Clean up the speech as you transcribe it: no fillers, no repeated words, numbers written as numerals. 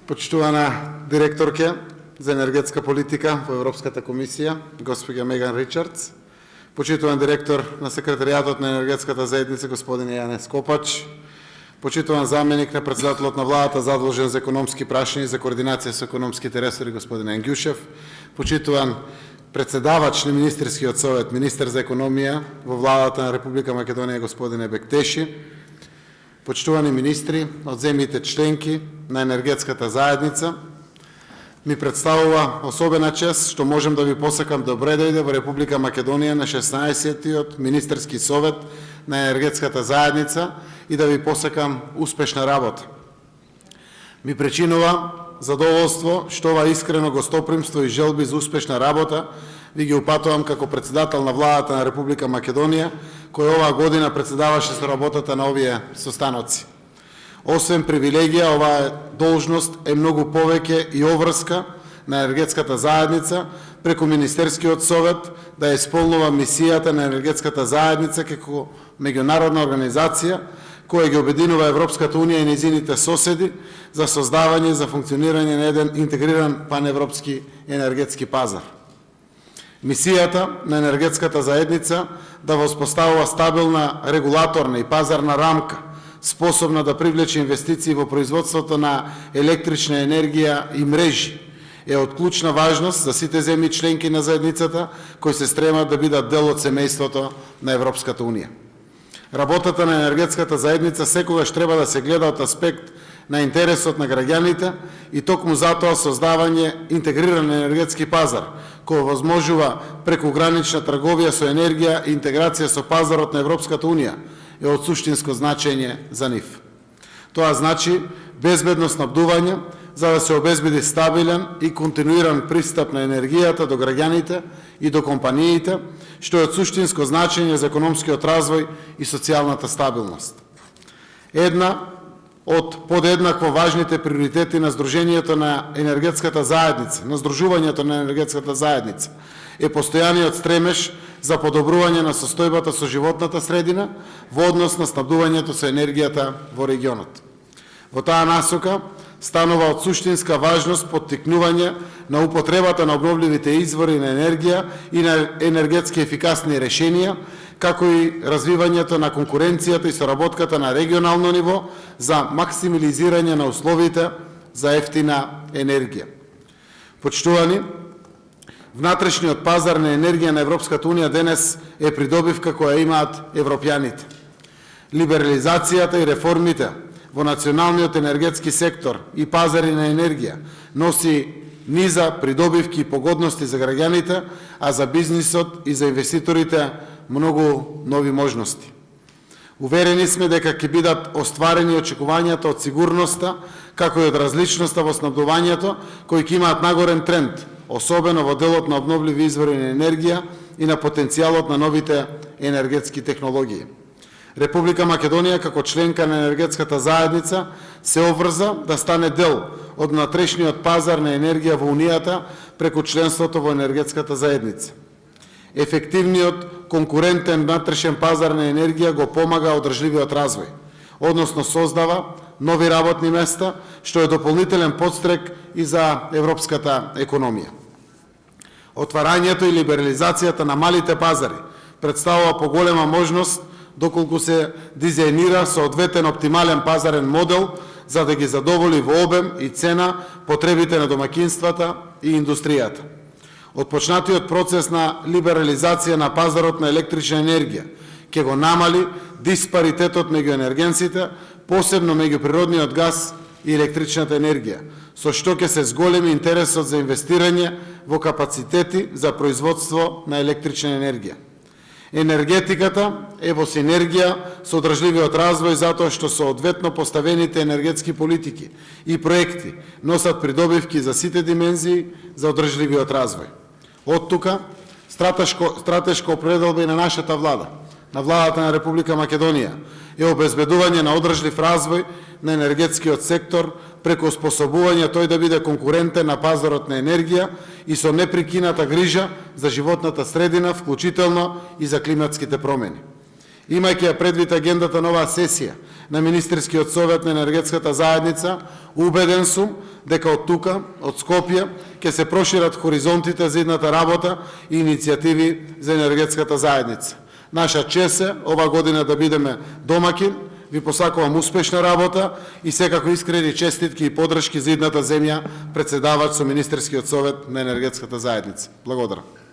Почитувана директорке за енергетска политика во Европската комисија, госпоѓа Меган Ричардс, почитуван директор на секретаријатот на енергетската заедница, господин Јанес Копач, почитуван заменик на председателот на владата задолжен за економски прашања и за координација со економските ресори, господин Енгјушев, почитуван председавач на Министерскиот совет, министер за економија во владата на Република Македонија, господин Бектеши, почитувани министри од земјите членки на енергетската заедница, ми представува особена чест што можем да ви посакам добре дојде во Република Македонија на 16-тиот Министерски совет на енергетската заедница и да ви посакам успешна работа. Ми причинува задоволство што ова искрено гостопримство и желби за успешна работа ви ги упатувам како председател на владата на Република Македонија, кој оваа година председаваше со работата на овие состаноци. Освен привилегија, оваа должност е многу повеќе и обврска на енергетската заедница преку Министерскиот совет да исполнува мисијата на енергетската заедница како меѓународна организација која ги обединува Европската унија и нејзините соседи за создавање и за функционирање на еден интегриран паневропски енергетски пазар. Мисијата на енергетската заедница да воспоставува стабилна регулаторна и пазарна рамка, способна да привлече инвестиции во производството на електрична енергија и мрежи, е од клучна важност за сите земји членки на заедницата кои се стремат да бидат дел од семејството на Европската унија. Работата на енергетската заедница секогаш треба да се гледа од аспект на интересот на граѓаните и токму затоа создавање интегриран енергетски пазар, кој возможува прекугранична трговија со енергија и интеграција со пазарот на Европската унија, е од суштинско значење за нив. Тоа значи безбедно снабдување, за да се обезбеди стабилен и континуиран пристап на енергијата до граѓаните и до компаниите, што е од суштинско значење за економскиот развој и социјалната стабилност. Една од подеднакво важните приоритети на Сдруженијето на енергетската заедница, на Сдружувањето на енергетската заедница, е постојаниот стремеж за подобрување на состојбата со животната средина во однос на снабдувањето со енергијата во регионот. Во таа насока станува од суштинска важност поттикнување на употребата на обновливите извори на енергија и на енергетски ефикасни решенија, како и развивањето на конкуренцијата и соработката на регионално ниво за максимализирање на условите за ефтина енергија. Почитувани, внатрешниот пазар на енергија на Европската унија денес е придобивка која имаат европјаните. Либерализацијата и реформите во националниот енергетски сектор и пазари на енергија носи низа придобивки и погодности за граѓаните, а за бизнисот и за инвеститорите многу нови можности. Уверени сме дека ќе бидат остварени очекувањата од сигурноста, како и од различноста во снабдувањето, кои ќе имаат нагорен тренд, особено во делот на обновливи извори на енергија и на потенцијалот на новите енергетски технологии. Република Македонија, како членка на енергетската заедница, се обврза да стане дел од внатрешниот пазар на енергија во Унијата преку членството во енергетската заедница. Ефективниот конкурентен внатрешен пазар на енергија го помага одржливиот развој, односно создава нови работни места, што е дополнителен подстрек и за европската економија. Отварањето и либерализацијата на малите пазари представува поголема можност доколку се дизајнира соодветен оптимален пазарен модел за да ги задоволи во обем и цена потребите на домаќинствата и индустријата. Отпочнатиот процес на либерализација на пазарот на електрична енергија ќе го намали диспаритетот меѓу енергенците, посебно меѓу природниот газ и електричната енергија, со што ќе се зголеми интересот за инвестирање во капацитети за производство на електрична енергија. Енергетиката е во синергија со одржливиот развој затоа што соодветно поставените енергетски политики и проекти носат придобивки за сите димензии за одржливиот развој. Од тука, стратешко определба и на нашата влада, на владата на Република Македонија, е обезбедување на одржлив развој на енергетскиот сектор преку способување тој да биде конкурентен на пазарот на енергија и со непрекината грижа за животната средина, вклучително и за климатските промени. Имајќи ја предвид агендата на оваа сесија на Министерскиот совет на енергетската заедница, убеден сум дека од тука, од Скопје, ќе се прошират хоризонтите за идната работа и иницијативи за енергетската заедница. Наша чест е ова година да бидеме домакин. Ви посакувам успешна работа и секако искрени честитки и подршки за идната земја, председавач со Министерскиот совет на енергетската заедница. Благодарам.